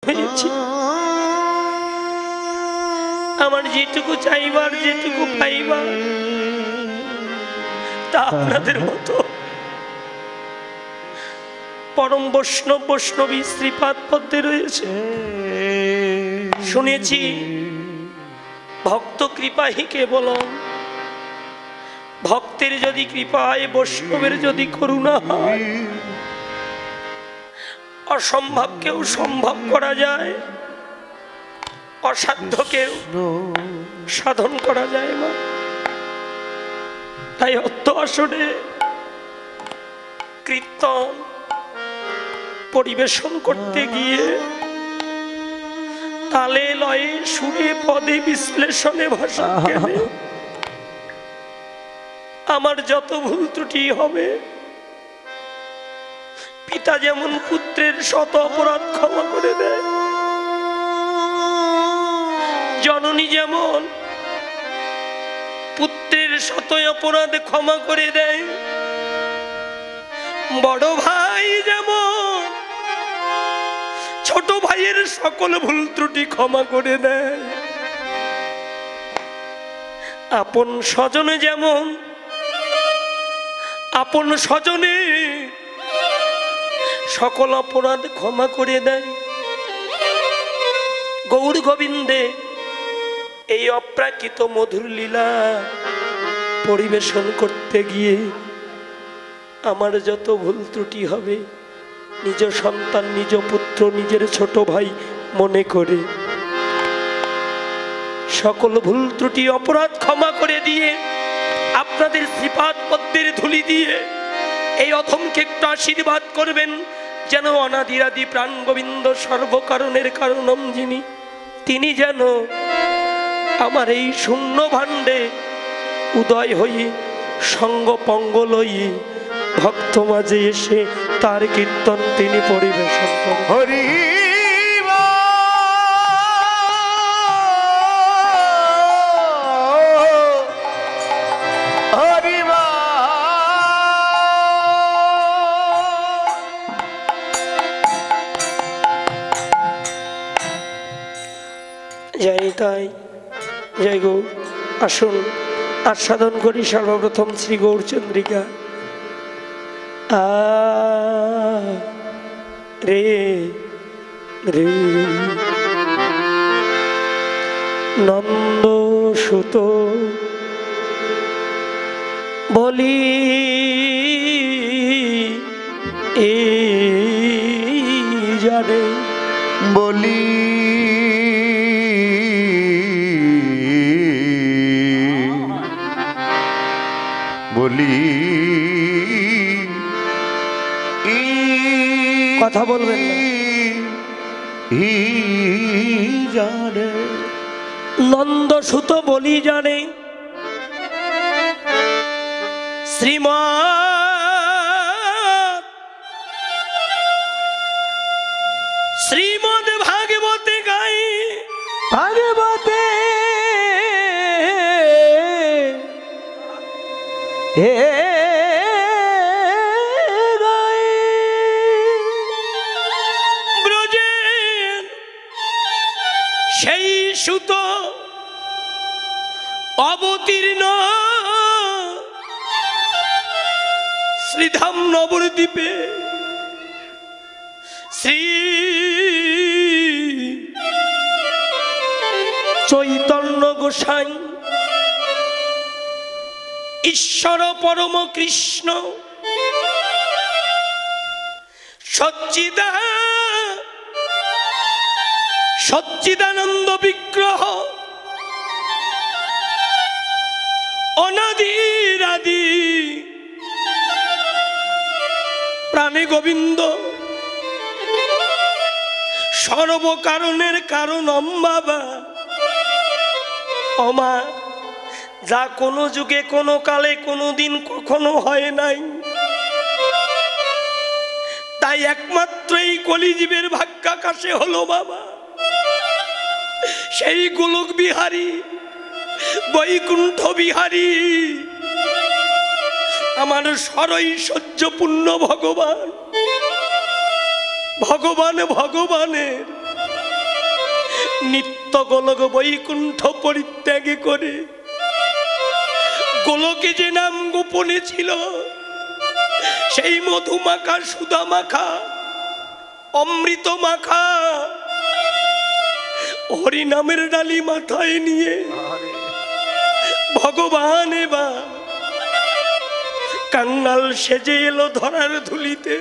হয়েছি। আমার যেটুকু চাইবার যেটুকু পাইবার তা আপনাদের মতো পরম বৈষ্ণব বৈষ্ণবী শ্রীপাদ পদ্মে রয়েছে। শুনেছি ভক্ত কৃপাহি কেবলম, ভক্তের যদি কৃপা হয়, বৈষ্ণবের যদি করুণা হয়, অসম্ভবকেও সম্ভব করা যায়, অসাধ্যকেও সাধন করা যায়। মা তাই অর্থ আসরে কীর্তন পরিবেশন করতে গিয়ে তালে লয়ে সুরে পদে বিশ্লেষণে ভাষা জ্ঞানে আমার যত ভুল ত্রুটি হবে, পিতা যেমন পুত্রের শত অপরাধ ক্ষমা করে দেয়, জননী যেমন পুত্রের শত অপরাধ ক্ষমা করে দেয়, বড় ভাই যেমন ছোট ভাইয়ের সকল ভুল ত্রুটি ক্ষমা করে দেয়, আপন স্বজনে যেমন আপন স্বজনে সকল অপরাধ ক্ষমা করে দেয়। গৌর গোবিন্দে এই অপ্রাকৃত মধুর লীলা পরিবেশন করতে গিয়ে আমার যত ভুল ত্রুটি হবে, নিজ সন্তান, নিজ পুত্র, নিজের ছোট ভাই মনে করে সকল ভুল ত্রুটি অপরাধ ক্ষমা করে দিয়ে আপনাদের শ্রীপাদ পদ্মের ধুলি দিয়ে এই অধমকে একটু আশীর্বাদ করবেন, যেন অনাদিরাদি প্রাণ গোবিন্দ সর্বকারণের কারণম যিনি, তিনি যেন আমার এই শূন্য ভাণ্ডে উদয় হয়ে সঙ্গ পঙ্গ লইয়ে ভক্ত মাঝে এসে তার কীর্তন তিনি পরিবেশন করেন। হরি জয় তাই জয় গৌর। আসুন আস্বাদন করি সর্বপ্রথম শ্রী গৌরচন্দ্রিকা। রে রে নন্দ সুত বলি এ জানে বলি বলি কথা বলবেন না। জানে নন্দ সুত বলি জানে শ্রীমদ ভাগবতে গাই, ভাগবতে হে সেই সুত অবতীর্ণ শ্রীধাম নবদ্বীপে শ্রী চৈতন্য গোসাই ঈশ্বর পরম কৃষ্ণ সচ্চিদানন্দ বিগ্রহ অনাদিরাদি প্রাণে গোবিন্দ সর্বকারণের কারণ বাবা অমা, যা কোনো যুগে কোনো কালে কোনো দিন কখনো হয় নাই, তাই একমাত্র এই কলিজীবের ভাগ্যাকাশে হলো বাবা সেই গোলক বিহারী বৈকুণ্ঠ বিহারী আমার সরৈশ্বর্যপূর্ণ ভগবান। ভগবান ভগবানের নিত্য গোলক বৈকুণ্ঠ পরিত্যাগ করে গোলকে যে নাম গোপনে ছিল, সেই মধু মাখা, সুধা মাখা, অমৃত মাখা হরি নামের ডালি মাথায় নিয়ে ভগবান এবার কাঙ্গাল সেজে এলো ধরার ধুলিতে।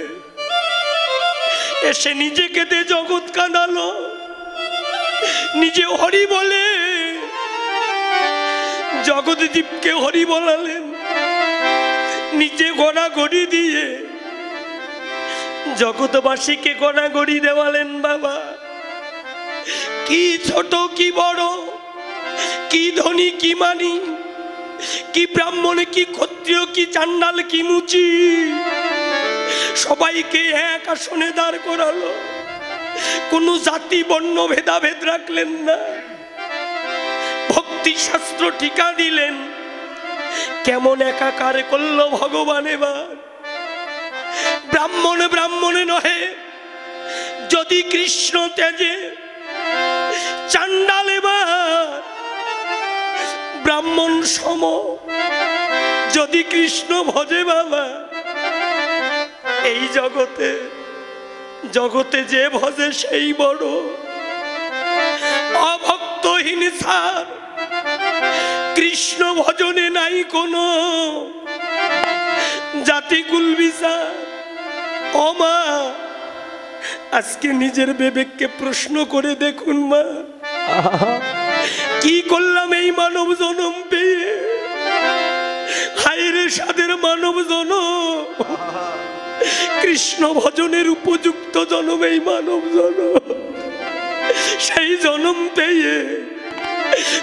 এসে নিজেকে দে জগৎ কাঁদালো, নিজে হরি বলে জগৎদীপকে হরি বলালেন, নিজে গড়াগড়ি দিয়ে জগৎবাসীকে গড়াগড়ি দেওয়ালেন। বাবা, কি ছোট কি বড়, কি ধনী কি মানি, কি ব্রাহ্মণ কি ক্ষত্রিয় কি চান্ডাল কি মুচি, সবাইকে এক আসনে দাঁড় করালো। কোন জাতি বর্ণ ভেদাভেদ রাখলেন না, ভক্তি শাস্ত্র টিকা দিলেন। কেমন একাকার করলো ভগবান এবার। ব্রাহ্মণ ব্রাহ্মণে নহে যদি কৃষ্ণ তেজে, চান্ডাল এবার ব্রাহ্মণ সম যদি কৃষ্ণ ভজে। বাবা, এই জগতে জগতে যে ভজে সেই বড়। অভক্তহীন সার কৃষ্ণ ভজনে নাই কোনো জাতিকুল বিচার। ও মা, আজকে নিজের বিবেককে প্রশ্ন করে দেখুন মা, কি করলাম এই মানব জনম পেয়ে। হায়রে সাদের মানব জনম, কৃষ্ণ ভজনের উপযুক্ত জনম এই মানব জনম। সেই জনম পেয়ে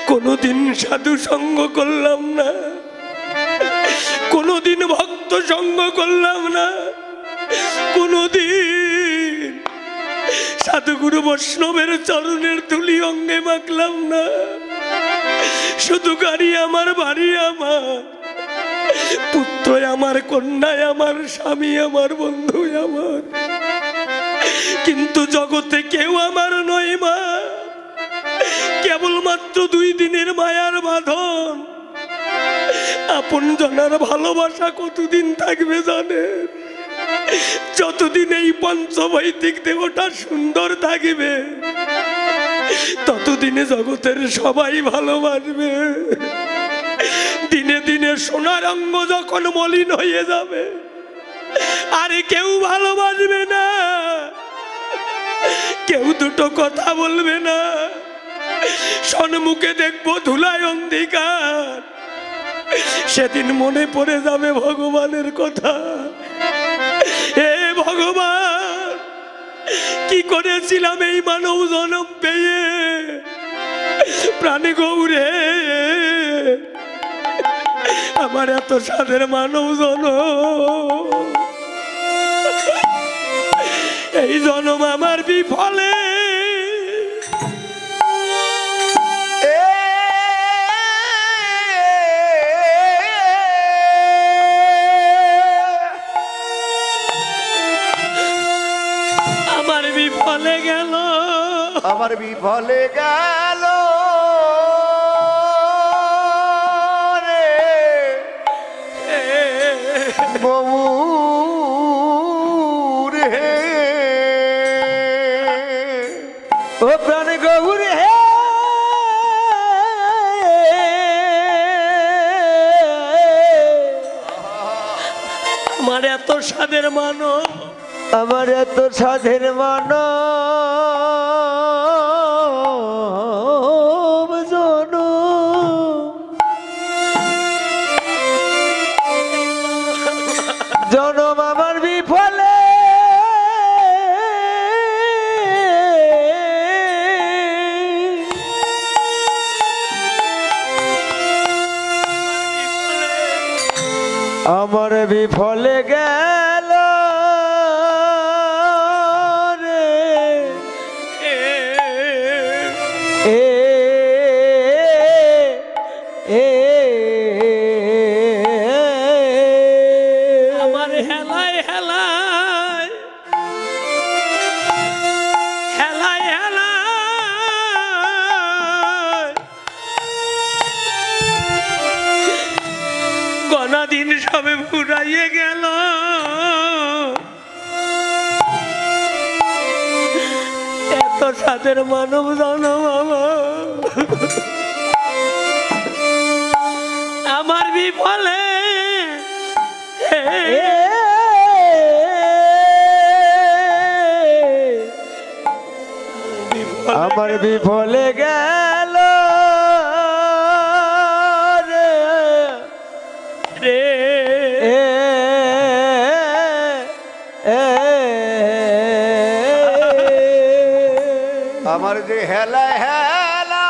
কোনদিন সাধু সঙ্গ করলাম না, কোনদিন ভক্ত সঙ্গ করলাম না, কোনদিন সাধুগুরু বৈষ্ণবের চরণের ধুলি অঙ্গে মাখলাম না। শুধু গাড়ি আমার, বাড়ি আমার, পুত্র আমার, কন্যায় আমার, স্বামী আমার, বন্ধু আমার, কিন্তু জগতে কেউ আমার নয় মা। কেবলমাত্র 2 দিনের মায়ার বাঁধন। আপন জনার ভালোবাসা কতদিন থাকবে জানেন? যতদিন এই পঞ্চবৈদিক দেহটা সুন্দর থাকবে, ততদিনে জগতের সবাই ভালোবাসবে। দিনে দিনে সোনার অঙ্গ যখন মলিন হয়ে যাবে, আরে কেউ ভালোবাসবে না, কেউ দুটো কথা বলবে না। সন্মুখে দেখবো ধুলায় অন্ধকার, সেদিন মনে পড়ে যাবে ভগবানের কথা। হে ভগবান, কি করেছিলাম এই মানব জনম পেয়ে। প্রাণী গৌরে, আমার এত সাধের মানব জনম, এই জনম আমার বিফলে। আমার বিফলে গেল, আমার বিফলে গেল রে বউ রে। ও প্রাণ গৌর হে, আমার এত সাধের মানব, আমার এত সাধের মানব জনম আমার বিফলে। আমার বিফলে গেল রে এ এ আমার হেলায় হেলায় হেলায় হেলায় দিন সবে ফুরাইয়ে গেল, এত সাথের মানব জনম আমার বিফলে আমার বিফলে গেল রে রে আমার যে হেলা হেলা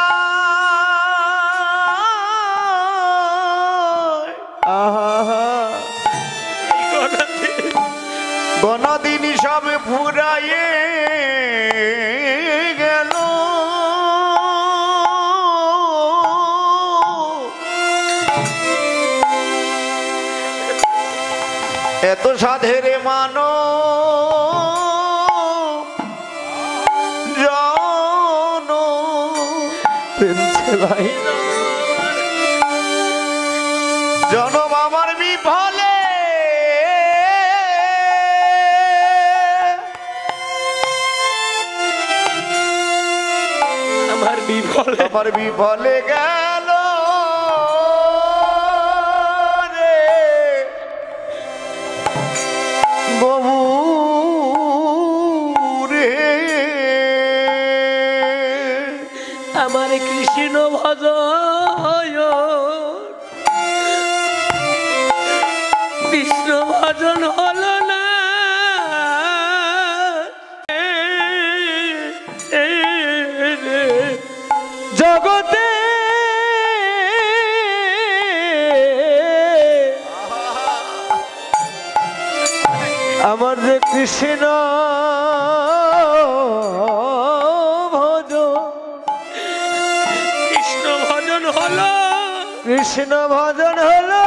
গণদিন সব ফুরাইয়ে গেল, এত সাধের মানো জানো প্রেমছে ভাই জনম আমার বিফলে আমার বিফলে আমার বিফলে গেল রে বহু রে আমার কৃষ্ণ ভজন কৃষ্ণ ভজন হলো না, জগতে আমার যে কৃষ্ণ ভজ কৃষ্ণ ভজন হলো, কৃষ্ণ ভজন হলো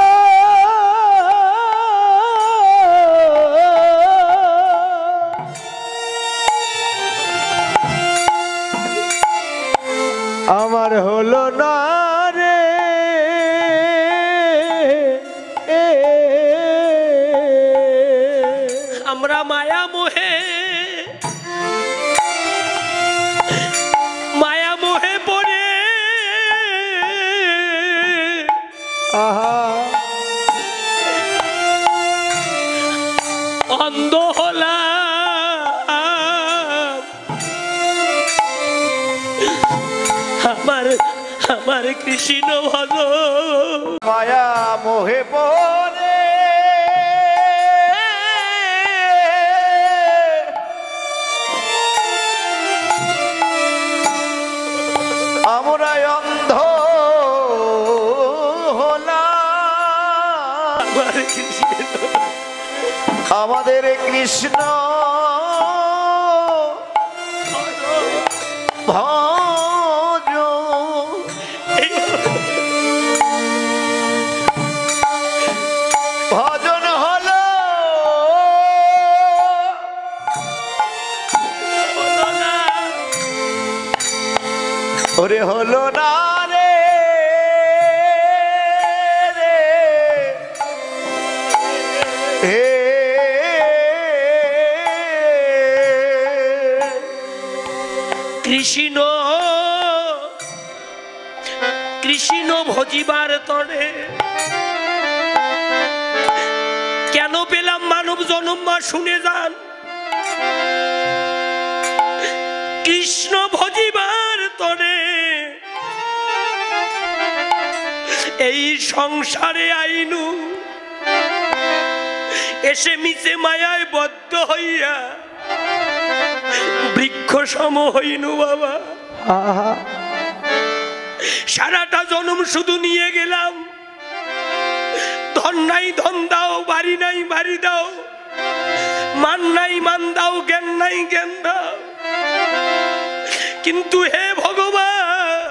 আমার হলো না রে আমরা মায়া মোহে পড়ে আহা অন্ধ হলাম, আমার কৃষ্ণ ভজন মায়া মোহে পড়ে আমরা অন্ধ হলাম, আমার কৃষ্ণ আমাদের কৃষ্ণ ভজ ভজন হলো ওরে হলো না রে রে হে কৃষ্ণ কৃষ্ণ ভজিবার তরে কেন পেলাম মানব জন্ম মা শুনে যান, কৃষ্ণ ভজিবার তরে এই সংসারে আইনু এসে মিছে মায়ায় বদ্ধ হইয়া বৃক্ষ সম হইনু বাবা। আহা সারাটা জন্ম শুধু নিয়ে গেলাম, ধন নাই ধন দাও, বাড়ি নাই বাড়ি দাও, মান নাই মান দাও, জ্ঞান নাই জ্ঞান দাও, কিন্তু হে ভগবান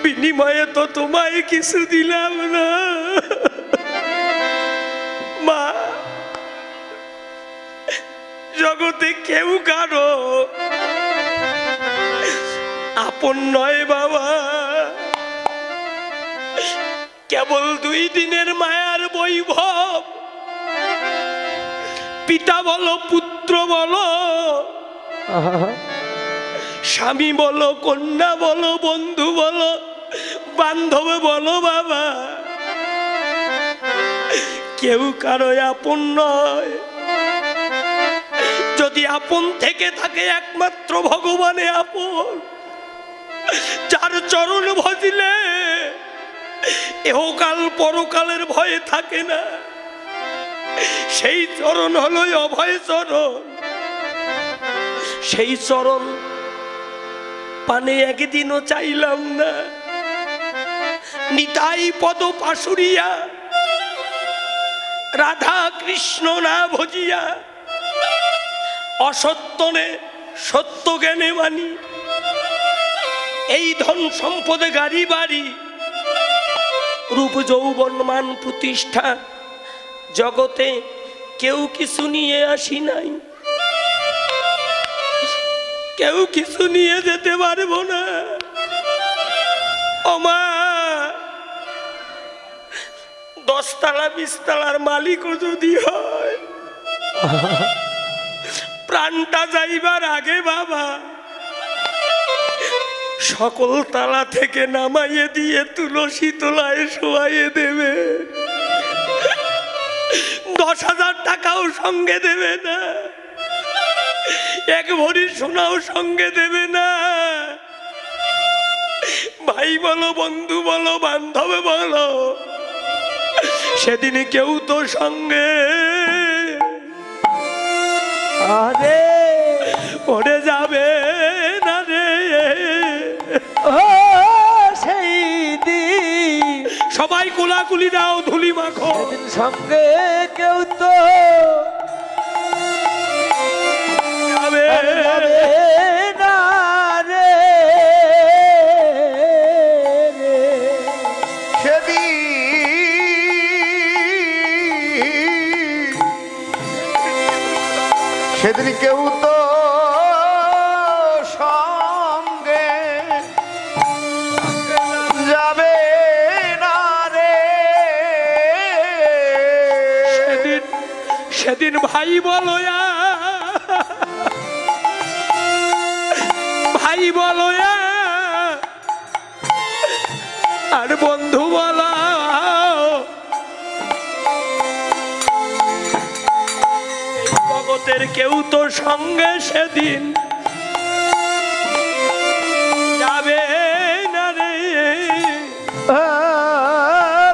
বিনিময়ে তো তোমায় কিছু দিলাম না। মা জগতে কেউ কারো আপন নয় বাবা, কেবল 2 দিনের মায়ার বৈভব, পিতা বলো, পুত্র বলো, আহা স্বামী বলো, কন্যা বলো, বন্ধু বলো, বান্ধব বলো, বাবা, কেউ কারো আপন নয়। যদি আপন থেকে থাকে একমাত্র ভগবানে আপন, যার চরণ ভজিলে এহকাল পরকালের ভয়ে থাকে না, সেই চরণ হলো অভয় চরণ। সেই চরণ পানে একদিনও চাইলাম না, নিতাই পদ পাশুরিয়া রাধা কৃষ্ণ না ভজিয়া, অসত্যনে সত্য জ্ঞানে মানি। এই ধন সম্পদে গাড়ি বাড়ি, রূপ যৌবন মান প্রতিষ্ঠা, জগতে কেউ কিছু নিয়ে আসি নাই, কেউ কিছু নিয়ে যেতে পারবো না। ও মা, 10 তলা 20 তলার মালিকও যদি হয়, প্রাণটা যাইবার আগে বাবা সকল তালা থেকে নামাইয়ে দিয়ে তুলসী তলায় শোয়াইয়ে দেবে। 10,000 টাকাও সঙ্গে দেবে না, 1 ভরি সোনাও সঙ্গে দেবে না। ভাই বলো, বন্ধু বলো, বান্ধব বলো, সেদিন কেউ তো সঙ্গে আরে পড়ে যাবে না রে। ও সেই দিন, সবাই কোলাকুলি দাও, ধুলি মাখো। সেদিন সঙ্গে কেউ তো যাবে যাবে না রে। সেদিন কেউ তো সঙ্গে যাবে না রে। সেদিন ভাই বলো, ভাই বলো, আর বন্ধু বলো, জগতের কেউ তো সঙ্গে সেদিন যাবে না রে।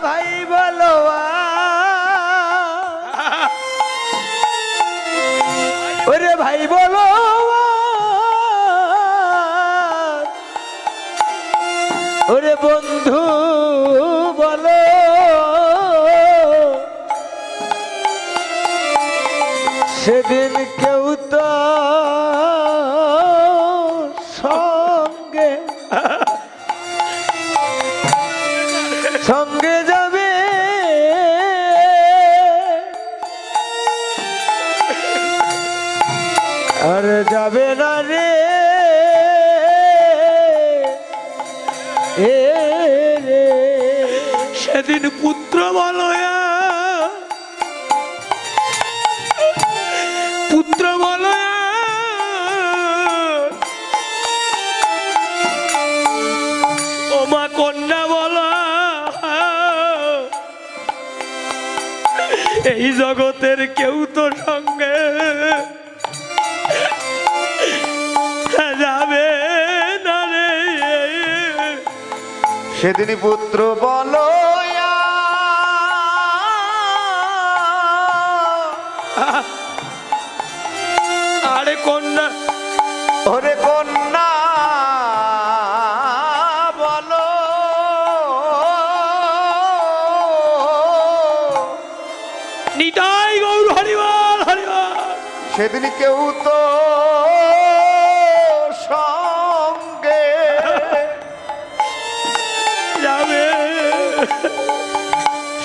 ভাই বলো, ওরে ভাই বলো, ওরে বন্ধু বলো, সেদিন কেউ তো সঙ্গে সঙ্গে যাবে আর যাবে না রে। রে সেদিন পুত্র বলো, পুত্র বলো, ও মা কন্যা বলো, এই জগতের কেউ তো সঙ্গে যাবে না রে। সেদিন পুত্র বলো, আরে কন্যা, ওরে কন্যা বলো, নিতাই গৌর হরিবল হরিবল। সেদিন কেউ তো সঙ্গে যাবে,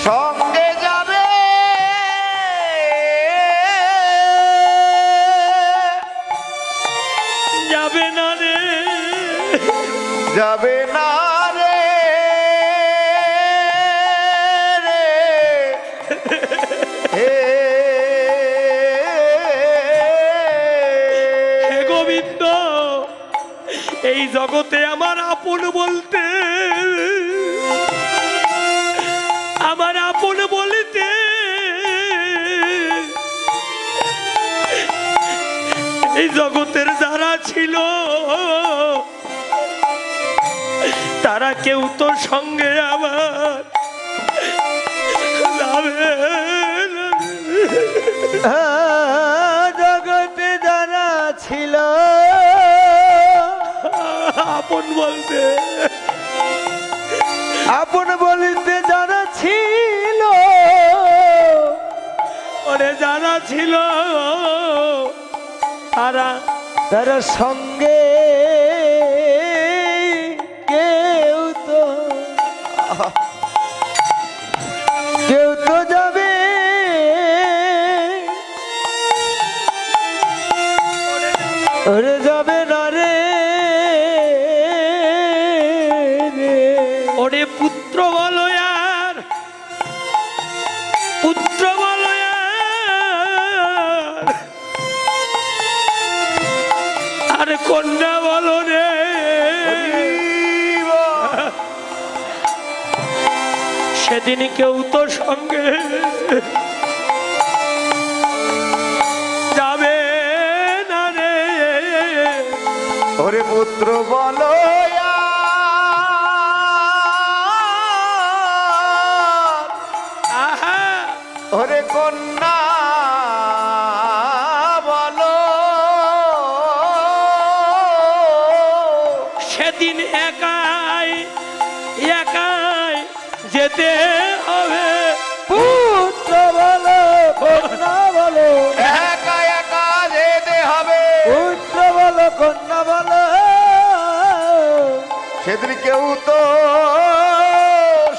সঙ্গে যাবে, যাবে না রে, যাবে না রে। এই জগতে আমার আপন বলতে এই জগতের যারা ছিল তারা কেউ তো সঙ্গে আমার যাবে না। জগতে যারা ছিল আপন বলতে যারা ছিল, ওরে যারা ছিল তারা সঙ্গে কেউ তো যাবে, ওরে যাবে না রে, ওরে পুত্র বলো আর পুত্র বলো আর কন্যা বলো রে, সেদিন কেউ তো সঙ্গে যাবে না রে। ওরে পুত্র বলো আহা ওরে কন্যা বলো, সেদিন একাই যেতে হবে। পুত্র বলো কন্যা বলো, একা একা যেতে হবে। পুত্র বলো কন্যা বলো, সেদিন কেউ তো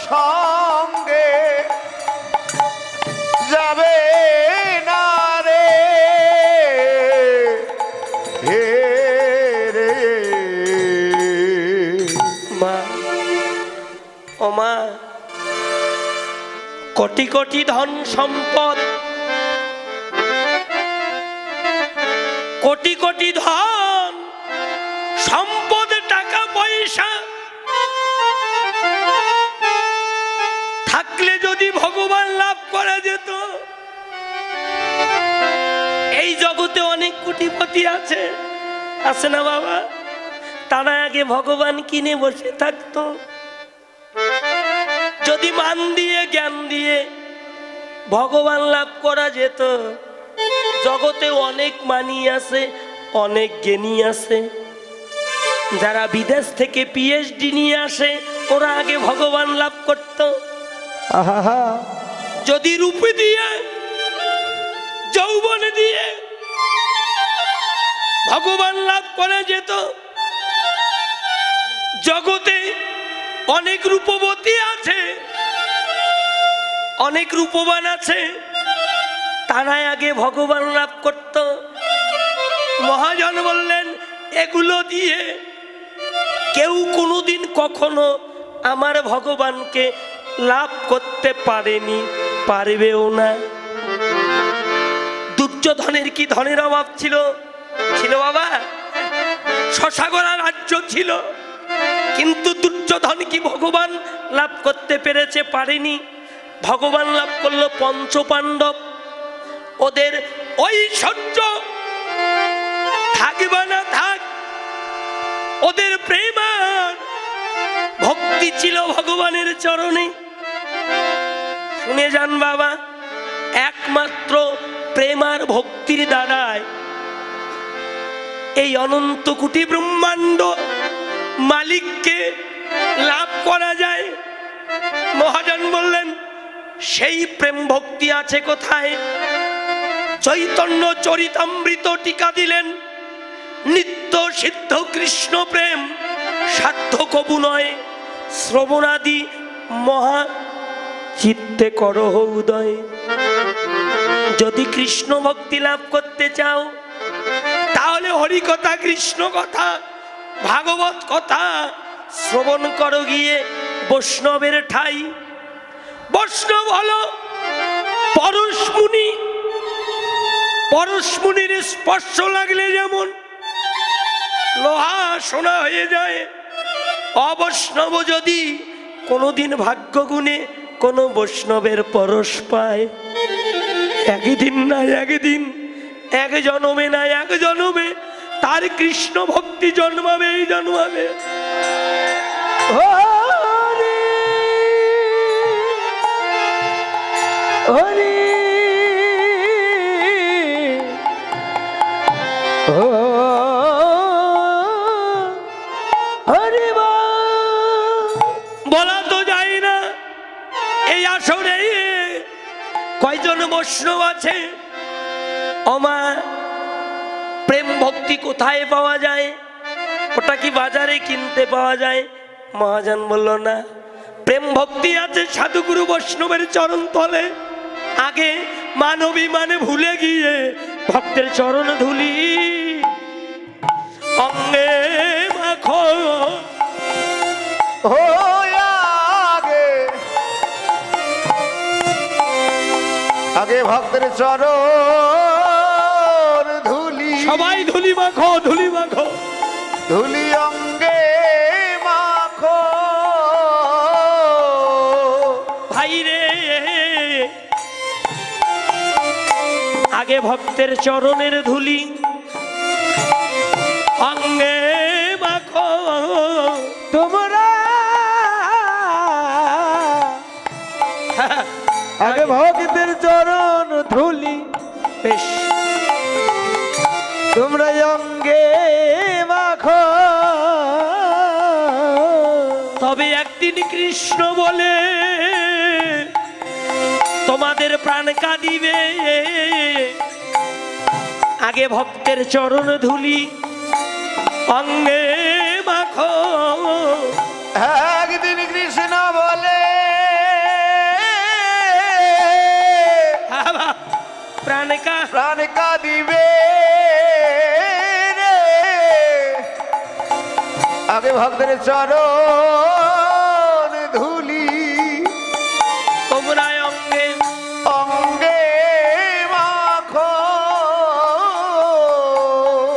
সঙ্গে যাবে না রে, হে রে। মা ও মা, কোটি কোটি ধন সম্পদ, কোটি কোটি ধন সম্পদ, টাকা পয়সা থাকলে যদি ভগবান লাভ করা যেত। এই জগতে অনেক কোটিপতি আছে না বাবা, তারা আগে ভগবান কিনে বসে থাকতো। যদি মান দিয়ে জ্ঞান দিয়ে ভগবান লাভ করা যেত, জগতে অনেক মানি আছে, অনেক জ্ঞানী আছে, যারা বিদেশ থেকে পিএইচডি নিয়ে আসে, ওরা আগে ভগবান লাভ করত। আহা, যদি রূপ দিয়ে যৌবন দিয়ে ভগবান লাভ করা যেত, জগতে অনেক রূপবতী আছে, অনেক রূপবান আছে, তারাই আগে ভগবান লাভ করত। মহাজন বললেন, এগুলো দিয়ে কেউ কোনোদিন কখনো আমার ভগবানকে লাভ করতে পারেনি, পারবেও না। দুর্যোধনের কি ধনের অভাব ছিল? ছিল বাবা, শশাগরা রাজ্য ছিল, কিন্তু দুর্যোধন কি ভগবান লাভ করতে পেরেছে? পারেনি। ভগবান লাভ করলো পঞ্চপাণ্ডব, ওদের ঐশ্বর্য থাকবে না থাক, ওদের প্রেম আর ভক্তি ছিল ভগবানের চরণে। শুনে যান বাবা, একমাত্র প্রেম আর ভক্তির দ্বারায় এই অনন্ত কোটি ব্রহ্মাণ্ড মালিককে লাভ করা যায়। মহাজন বললেন, সেই প্রেম ভক্তি আছে কোথায়? চৈতন্য চরিতামৃত টিকা দিলেন, নিত্য সিদ্ধ কৃষ্ণ প্রেম সাধ্য কবু নয়, শ্রবণাদি মহা চিত্তে করহ উদয়। যদি কৃষ্ণ ভক্তি লাভ করতে চাও, তাহলে হরি কথা, কৃষ্ণ কথা, ভাগবত কথা শ্রবণ করো গিয়ে বৈষ্ণবের ঠাই। বৈষ্ণব হলো পরশমুনি, পরশমুনির স্পর্শ লাগলে যেমন লোহা সোনা হয়ে যায়। অবৈষ্ণব যদি কোনোদিন ভাগ্য গুণে কোনো বৈষ্ণবের পরশ পায়, একদিন না একদিন, এক জন্মে না এক জন্মে তার কৃষ্ণ ভক্তি জন্মাবেই জন্মাবে। হরি হরি ও হরি বলা তো যায় না এই আসরে কয়জন বৈষ্ণব আছে। ওমা, প্রেম ভক্তি কোথায় পাওয়া যায়? ওটা কি বাজারে কিনতে পাওয়া যায়? মহাজন বলল না, প্রেম ভক্তি আছে সাধুগুরু বৈষ্ণবের চরণ তলে। আগে মানবী মানে ভুলে গিয়ে ভক্তের চরণ ধুলি অঙ্গে মাখো। ও আগে আগে ভক্তের চরণ ধুলি, সবাই ধুলি মাখো, ধুলি মাখো। ধুলি অঙ্গে মাখো। ভাই রে, আগে ভক্তের চরণের ধুলি অঙ্গে মাখো। তোমরা আগে ভক্তের চরণ ধুলি বেশ, তোমরা অঙ্গে মাখো। তবে একদিন কৃষ্ণ বলে তোমাদের প্রাণ কাঁদিবে। আগে ভক্তের চরণ ধুলি অঙ্গে মাখো। একদিন কৃষ্ণ বলে প্রাণ প্রাণ কাঁদিবে রে। আগে ভক্তের চরণ ধুলি তোমরা অঙ্গে অঙ্গে মাখো।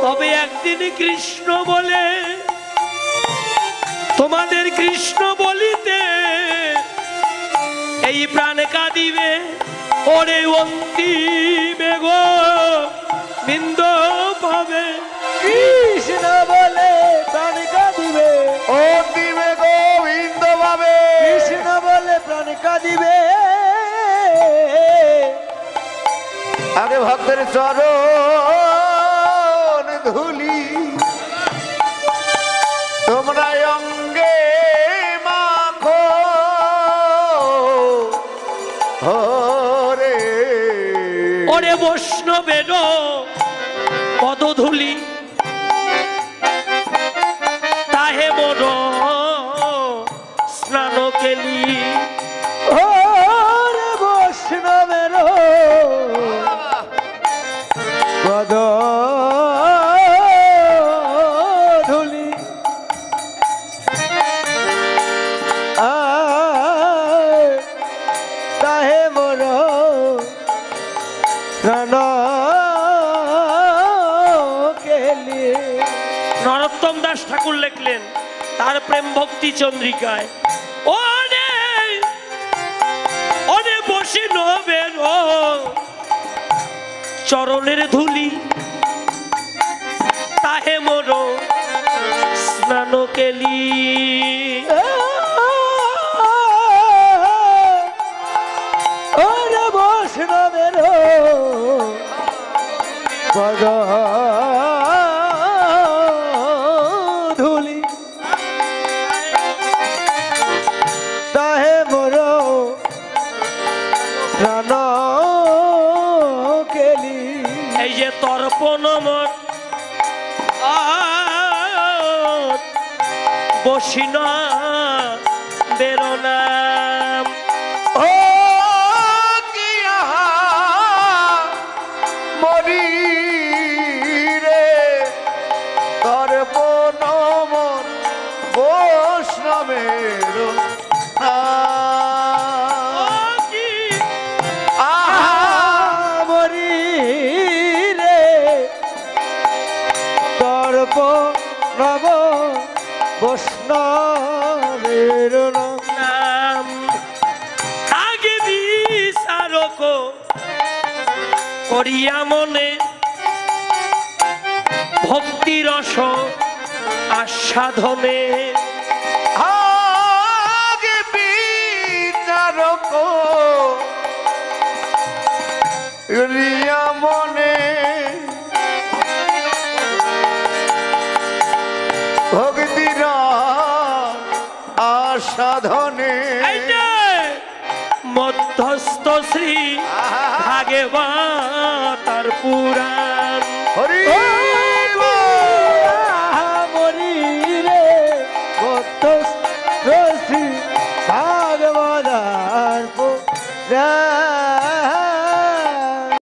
তবে একদিন কৃষ্ণ বলে তোমাদের কৃষ্ণ বলিতে এই প্রাণ কাঁদিবে। ওরে অন্তিমে গো বিন্দ পাবে। কৃষ্ণ বলে প্রাণ কাঁদিবে, ও দিবে গোবিন্দ ভাবে। কৃষ্ণ বলে প্রাণ কাঁদিবে। আগে ভক্তের চরণ ধুলি তোমরা অঙ্গে মাখো। ওরে ওরে বৈষ্ণবের পদধূলি তাহে মোর স্নান কেলি। ওরে বৈষ্ণবের পদ ধুলি তাহে মোর প্রাণ কেলি। নরোত্তম দাস ঠাকুর লিখলেন তার প্রেম ভক্তি চন্দ্রিকায়, ওরে ওরে বৈষ্ণবের চরণের ধুলি তাহে মোর স্নান কেলি। ওরে বৈষ্ণবের পদ ধুলি তাহে মোর প্রাণ কেলি। এই যে তর্পণ মন বসিনা বেরোনাম। ও কি আহা মরি রে তর্পণ মন বৈষ্ণবের মরি রে তর্প নাম আগে বিচারক করিয়া মনে ভক্তিরস আস্বাদনে আগে বিচারক রিয়া মনে ভক্তির আসাধনে মধ্যস্থ শ্রী ভাগবতার পুরাণ হরি মরি রে রসি ভাগবতার পুরাণ